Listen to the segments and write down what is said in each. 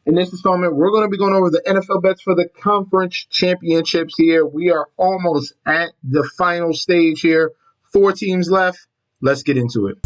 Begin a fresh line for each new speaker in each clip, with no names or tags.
In this installment, we're going to be going over the NFL bets for the conference championships here. We are almost at the final stage here. 4 teams left. Let's get into it.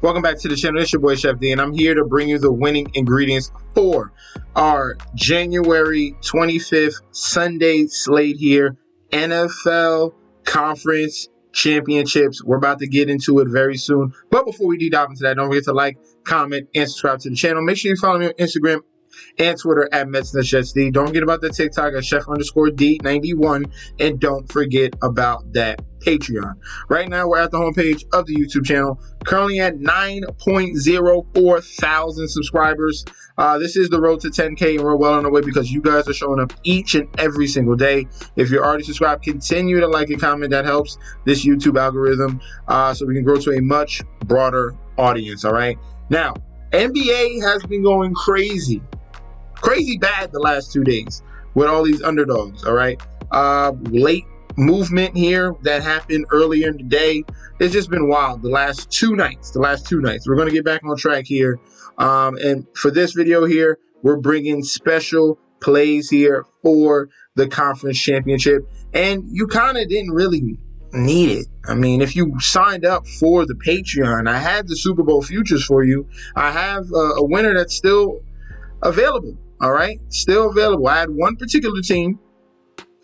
Welcome back to the channel. It's your boy Chef D, and I'm here to bring you the winning ingredients for our January 25th Sunday slate here. NFL Conference Championships. We're about to get into it very soon. But before we dive into that, don't forget to like, comment, and subscribe to the channel. Make sure you follow me on Instagram and Twitter at MetsNetChefD. Don't forget about the TikTok at Chef_D91. And don't forget about that Patreon. Right now, we're at the homepage of the YouTube channel. Currently at 9.04 thousand subscribers. This is the road to 10K, and we're well on our way because you guys are showing up each and every single day. If you're already subscribed, continue to like and comment. That helps this YouTube algorithm so we can grow to a much broader audience, all right? Now, NBA has been going crazy bad the last 2 days with all these underdogs, all right? Late movement here that happened earlier in the day. It's just been wild the last two nights. We're going to get back on track here. And for this video here, we're bringing special plays here for the conference championship. And you kind of didn't really need it. I mean, if you signed up for the Patreon, I had the Super Bowl futures for you. I have a winner that's still available. All right, still available. I had one particular team,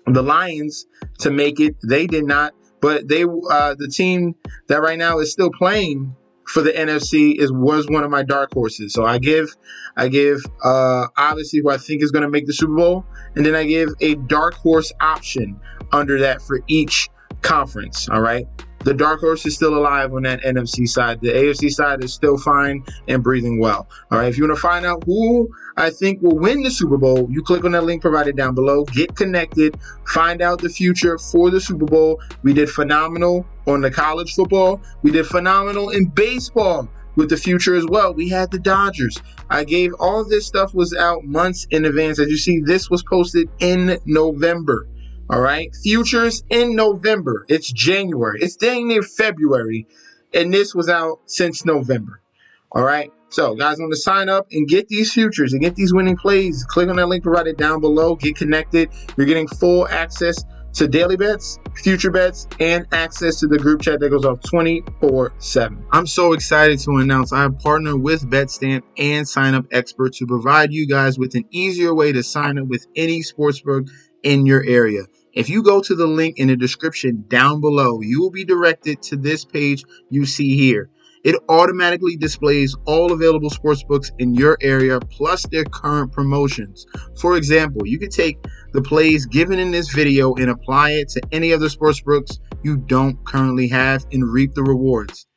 the Lions, to make it. They did not, but they the team that right now is still playing for the NFC was one of my dark horses. So I give obviously who I think is going to make the Super Bowl, and then I give a dark horse option under that for each conference. All right. The dark horse is still alive on that NFC side. The AFC side is still fine and breathing well. All right. If you want to find out who I think will win the Super Bowl, you click on that link provided down below. Get connected. Find out the future for the Super Bowl. We did phenomenal on the college football. We did phenomenal in baseball with the future as well. We had the Dodgers. I gave all this stuff was out months in advance. As you see, this was posted in November. All right, futures in November. It's January. It's dang near February, and this was out since November. All right, so guys, want to sign up and get these futures and get these winning plays? Click on that link provided down below. Get connected. You're getting full access to daily bets, future bets, and access to the group chat that goes off 24/7. I'm so excited to announce I have partnered with BetStamp and Sign Up Expert to provide you guys with an easier way to sign up with any sportsbook in your area. If you go to the link in the description down below, you will be directed to this page you see here. It automatically displays all available sportsbooks in your area plus their current promotions. For example, you could take the plays given in this video and apply it to any other sportsbooks you don't currently have and reap the rewards.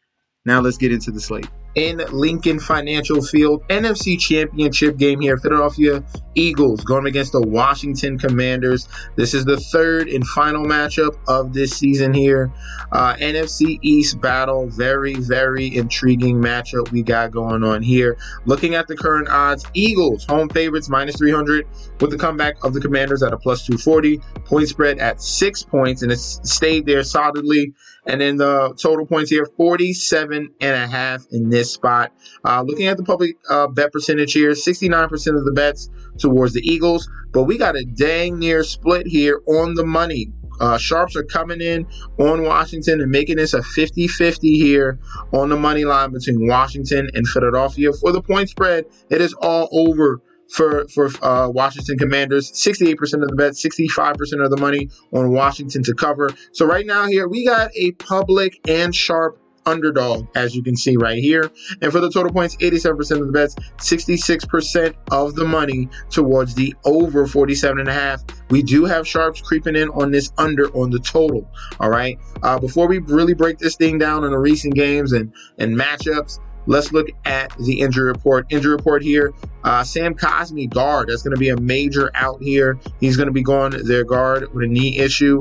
Now let's get into the slate. In Lincoln Financial Field, NFC Championship game here. Philadelphia Eagles going against the Washington Commanders. This is the third and final matchup of this season here. NFC East battle. Very, very intriguing matchup we got going on here. Looking at the current odds, Eagles home favorites -300 with the comeback of the Commanders at a +240. Point spread at 6 points, and it's stayed there solidly. And then the total points here, 47.5 in this spot. Looking at the public bet percentage here, 69% of the bets towards the Eagles, but we got a dang near split here on the money. Sharps are coming in on Washington and making this a 50-50 here on the money line between Washington and Philadelphia. For the point spread, it is all over for Washington Commanders. 68% of the bet, 65% of the money on Washington to cover. So right now here, we got a public and sharp underdog, as you can see right here. And for the total points, 87% of the bets, 66% of the money towards the over 47.5. We do have sharps creeping in on this under on the total. All right. Before we really break this thing down in the recent games and matchups, let's look at the injury report. Injury report here, Sam Cosmi, guard. That's going to be a major out here. He's going to be going their guard with a knee issue.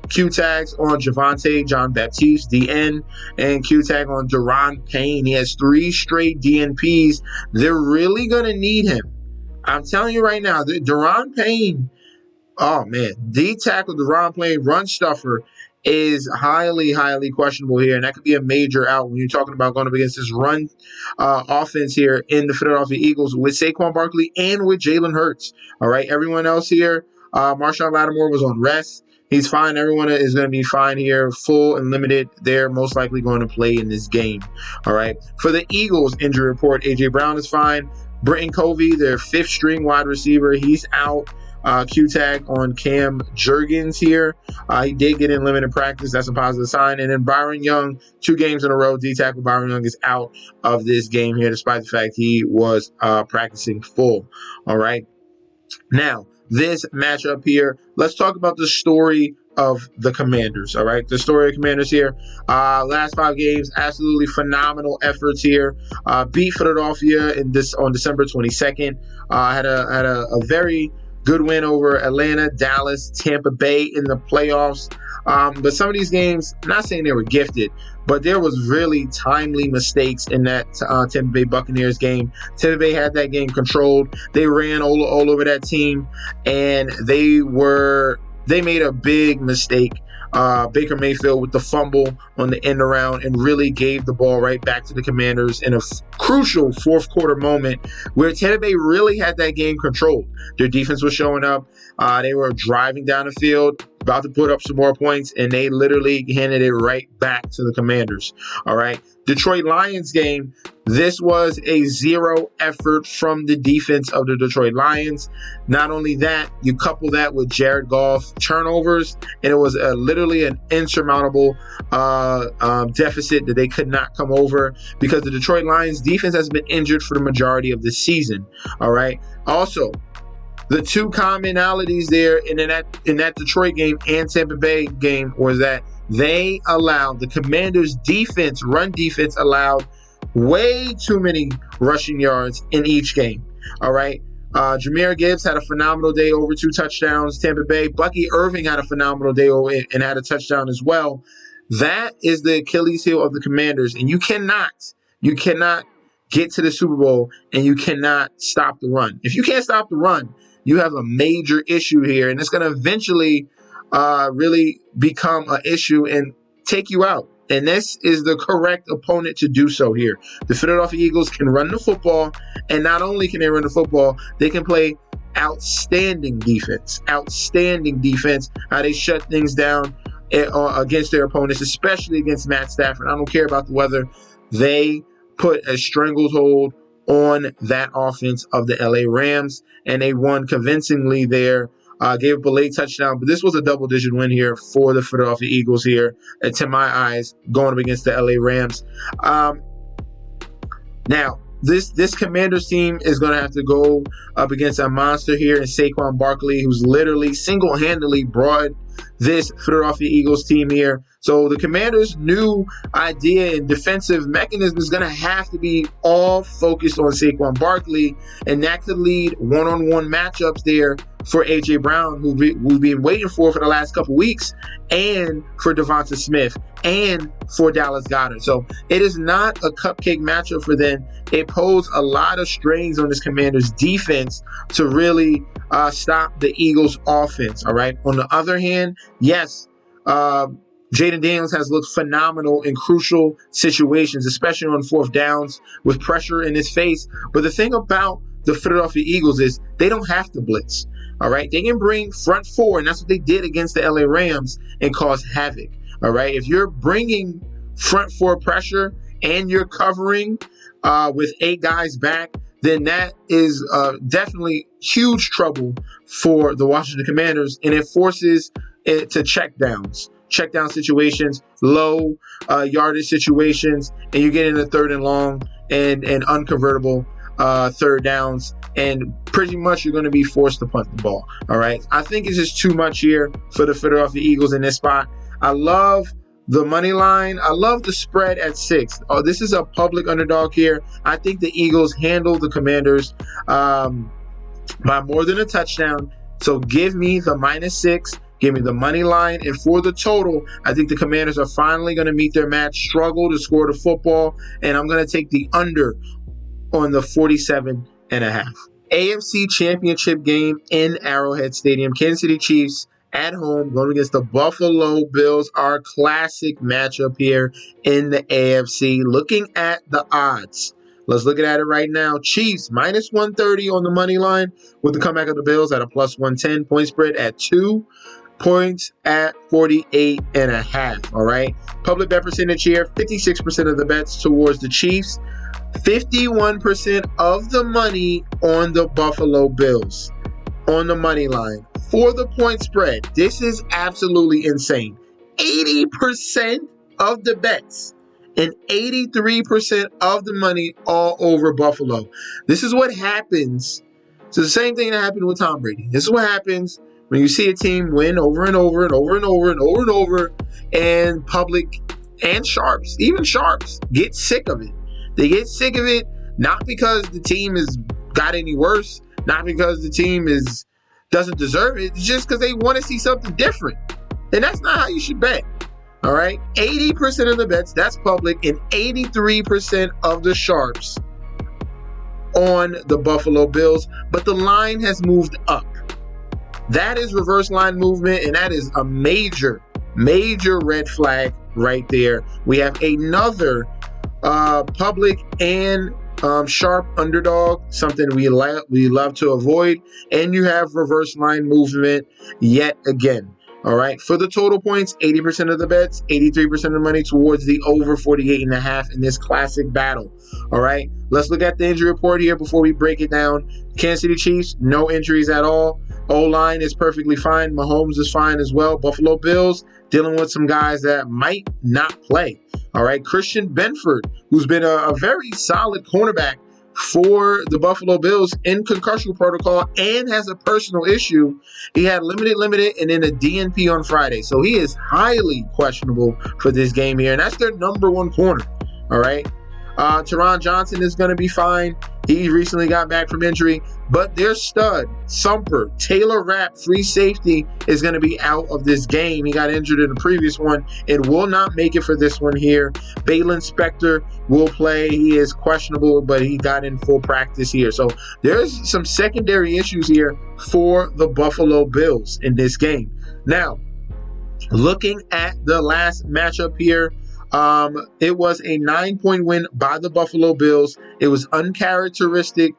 Q tags on Javante John Baptiste, DN, and Q tag on Deron Payne. He has 3 straight DNPs. They're really going to need him. I'm telling you right now, Deron Payne, oh man, D tackle Deron Payne, run stuffer, is highly, highly questionable here, and that could be a major out when you're talking about going up against this run offense here in the Philadelphia Eagles with Saquon Barkley and with Jalen Hurts. All right, everyone else here, Marshawn Lattimore was on rest. He's fine. Everyone is going to be fine here, full and limited. They're most likely going to play in this game. All right, for the Eagles injury report, A.J. Brown is fine. Britton Covey, their 5th string wide receiver, he's out. Q tag on Cam Jurgens here. He did get in limited practice. That's a positive sign. And then Byron Young, 2 games in a row. D tackle Byron Young is out of this game here, despite the fact he was practicing full. All right. Now, this matchup here, let's talk about the story of the Commanders. All right, the story of Commanders here. Last 5 games, absolutely phenomenal efforts here. Beat Philadelphia on December 22nd. Had a very good win over Atlanta, Dallas, Tampa Bay in the playoffs. But some of these games, not saying they were gifted, but there was really timely mistakes in that Tampa Bay Buccaneers game. Tampa Bay had that game controlled. They ran all over that team, and they made a big mistake. Baker Mayfield with the fumble on the end around and really gave the ball right back to the Commanders in a crucial 4th quarter moment where Tampa Bay really had that game controlled. Their defense was showing up. They were driving down the field, about to put up some more points, and they literally handed it right back to the Commanders. All right. Detroit Lions game, this was a 0 effort from the defense of the Detroit Lions. Not only that, you couple that with Jared Goff turnovers, and it was literally an insurmountable deficit that they could not come over because the Detroit Lions defense has been injured for the majority of the season. All right. Also, the 2 commonalities there in that Detroit game and Tampa Bay game was that they allowed the Commanders' run defense allowed way too many rushing yards in each game. All right. Jahmyr Gibbs had a phenomenal day, over 2 touchdowns. Tampa Bay, Bucky Irving had a phenomenal day and had a touchdown as well. That is the Achilles heel of the Commanders, and you cannot get to the Super Bowl and you cannot stop the run. If you can't stop the run, you have a major issue here, and it's going to eventually really become an issue and take you out. And this is the correct opponent to do so here. The Philadelphia Eagles can run the football, and not only can they run the football, they can play outstanding defense. Outstanding defense. How they shut things down against their opponents, especially against Matt Stafford. I don't care about the weather. They put a stranglehold on that offense of the LA Rams, and they won convincingly there. Gave up a late touchdown, but this was a double-digit win here for the Philadelphia Eagles here, to my eyes, going up against the LA Rams. Now, this Commanders team is going to have to go up against a monster here in Saquon Barkley, who's literally single-handedly brought this Philadelphia Eagles team here. So the Commanders' new idea and defensive mechanism is going to have to be all focused on Saquon Barkley, and that could lead one-on-one matchups there for A.J. Brown, who we've been waiting for the last couple weeks, and for Devonta Smith, and for Dallas Goedert. So it is not a cupcake matchup for them. It poses a lot of strains on this Commanders' defense to really stop the Eagles' offense. All right. On the other hand, yes, Jaden Daniels has looked phenomenal in crucial situations, especially on 4th downs with pressure in his face. But the thing about the Philadelphia Eagles is they don't have to blitz. All right. They can bring front 4, and that's what they did against the LA Rams, and cause havoc. All right. If you're bringing front 4 pressure and you're covering with 8 guys back, then that is definitely huge trouble for the Washington Commanders, and it forces it to check down situations, low yardage situations, and you get into 3rd and long and unconvertible 3rd downs, and pretty much you're going to be forced to punt the ball. All right. I think it's just too much here for the Philadelphia Eagles in this spot. I love The money line, I love the spread at 6. Oh, this is a public underdog here. I think the Eagles handle the Commanders by more than a touchdown. So give me the -6. Give me the money line. And for the total, I think the Commanders are finally going to meet their match, struggle to score the football. And I'm going to take the under on the 47.5. AFC Championship game in Arrowhead Stadium. Kansas City Chiefs at home going against the Buffalo Bills. Our classic matchup here in the AFC. Looking at the odds. Let's look at it right now. Chiefs -130 on the money line with the comeback of the Bills at a +110. Point spread at 2 points at 48.5. All right. Public bet percentage here, 56% of the bets towards the Chiefs. 51% of the money on the Buffalo Bills on the money line. For the point spread, this is absolutely insane. 80% of the bets and 83% of the money all over Buffalo. This is what happens. It's the same thing that happened with Tom Brady. This is what happens when you see a team win over and over and over and over and over and over, and public and sharps, even sharps, get sick of it. They get sick of it not because the team has got any worse, not because the team doesn't deserve it. It's just because they want to see something different. And that's not how you should bet. All right? 80% of the bets, that's public, and 83% of the sharps on the Buffalo Bills. But the line has moved up. That is reverse line movement, and that is a major red flag right there. We have another public and sharp underdog, something we love to avoid, and you have reverse line movement yet again. All right, for the total points, 80% of the bets, 83% of the money towards the over 48.5 in this classic battle. All right, let's look at the injury report here before we break it down. Kansas City Chiefs, no injuries at all. O-line is perfectly fine. Mahomes is fine as well. Buffalo Bills dealing with some guys that might not play. All right, Christian Benford, who's been a very solid cornerback for the Buffalo Bills in concussion protocol and has a personal issue. He had limited, and then a DNP on Friday. So he is highly questionable for this game here. And that's their number one corner. All right. Teron Johnson is going to be fine. He recently got back from injury. But their stud, Sumper, Taylor Rapp, free safety, is going to be out of this game. He got injured in the previous one and will not make it for this one here. Balin Spector will play. He is questionable, but he got in full practice here. So there's some secondary issues here for the Buffalo Bills in this game. Now, looking at the last matchup here, it was a 9-point win by the Buffalo Bills. It was uncharacteristic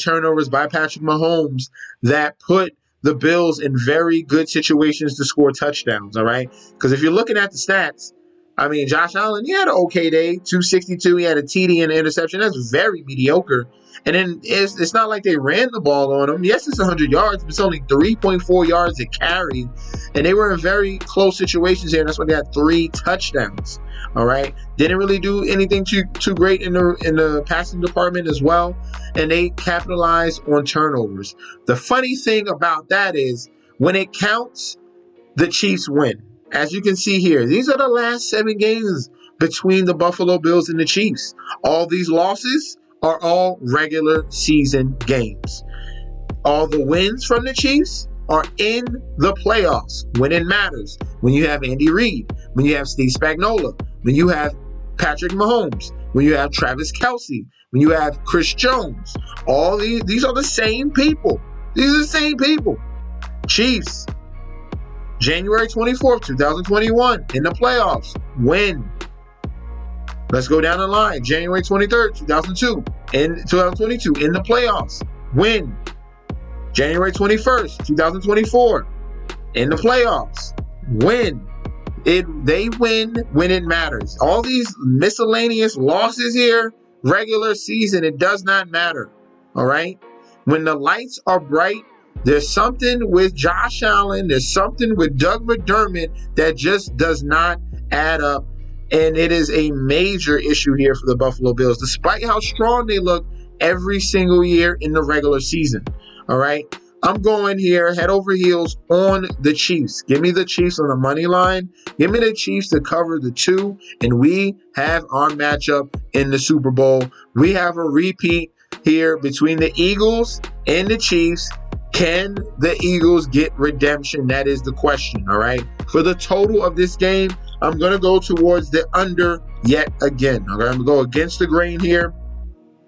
turnovers by Patrick Mahomes that put the Bills in very good situations to score touchdowns, all right? Because if you're looking at the stats, I mean, Josh Allen, he had an okay day, 262. He had a TD and an interception. That's very mediocre. And then it's not like they ran the ball on him. Yes, it's 100 yards, but it's only 3.4 yards a carry. And they were in very close situations here, and that's why they had 3 touchdowns. All right. Didn't really do anything too great in the passing department as well. And they capitalized on turnovers. The funny thing about that is when it counts, the Chiefs win. As you can see here, these are the last 7 games between the Buffalo Bills and the Chiefs. All these losses are all regular season games. All the wins from the Chiefs are in the playoffs when it matters. When you have Andy Reid, when you have Steve Spagnuolo, when you have Patrick Mahomes, when you have Travis Kelce, when you have Chris Jones. All these are the same people. These are the same people. Chiefs, January 24th, 2021, in the playoffs, win. Let's go down the line. January 23rd, 2022, in the playoffs, win. January 21st, 2024, in the playoffs, win. They win when it matters. All these miscellaneous losses here, regular season, it does not matter. All right? When the lights are bright, there's something with Josh Allen, there's something with Doug McDermott that just does not add up. And it is a major issue here for the Buffalo Bills, despite how strong they look every single year in the regular season. All right. I'm going here head over heels on the Chiefs. Give me the Chiefs on the money line. Give me the Chiefs to cover the 2, and we have our matchup in the Super Bowl. We have a repeat here between the Eagles and the Chiefs. Can the Eagles get redemption? That is the question, all right? For the total of this game, I'm going to go towards the under yet again. Okay, I'm going to go against the grain here.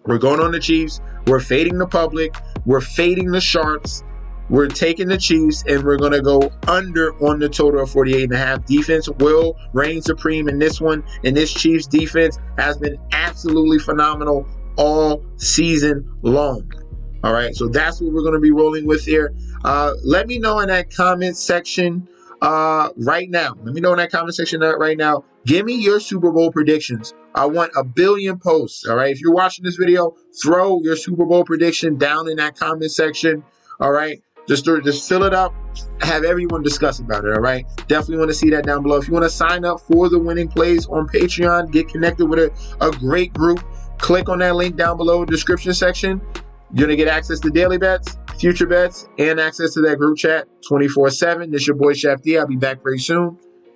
We're going on the Chiefs. We're fading the public. We're fading the Sharks. We're taking the Chiefs, and we're going to go under on the total of 48.5. Defense will reign supreme in this one, and this Chiefs defense has been absolutely phenomenal all season long. All right, so that's what we're going to be rolling with here. Let me know in that comment section right now. Let me know in that comment section right now. Give me your Super Bowl predictions. I want a billion posts. All right, if you're watching this video, throw your Super Bowl prediction down in that comment section. All right, just fill it up. Have everyone discuss about it. All right, definitely want to see that down below. If you want to sign up for the winning plays on Patreon, get connected with a great group. Click on that link down below in the description section. You're going to get access to daily bets, future bets, and access to that group chat 24/7. This is your boy Chef D. I'll be back very soon.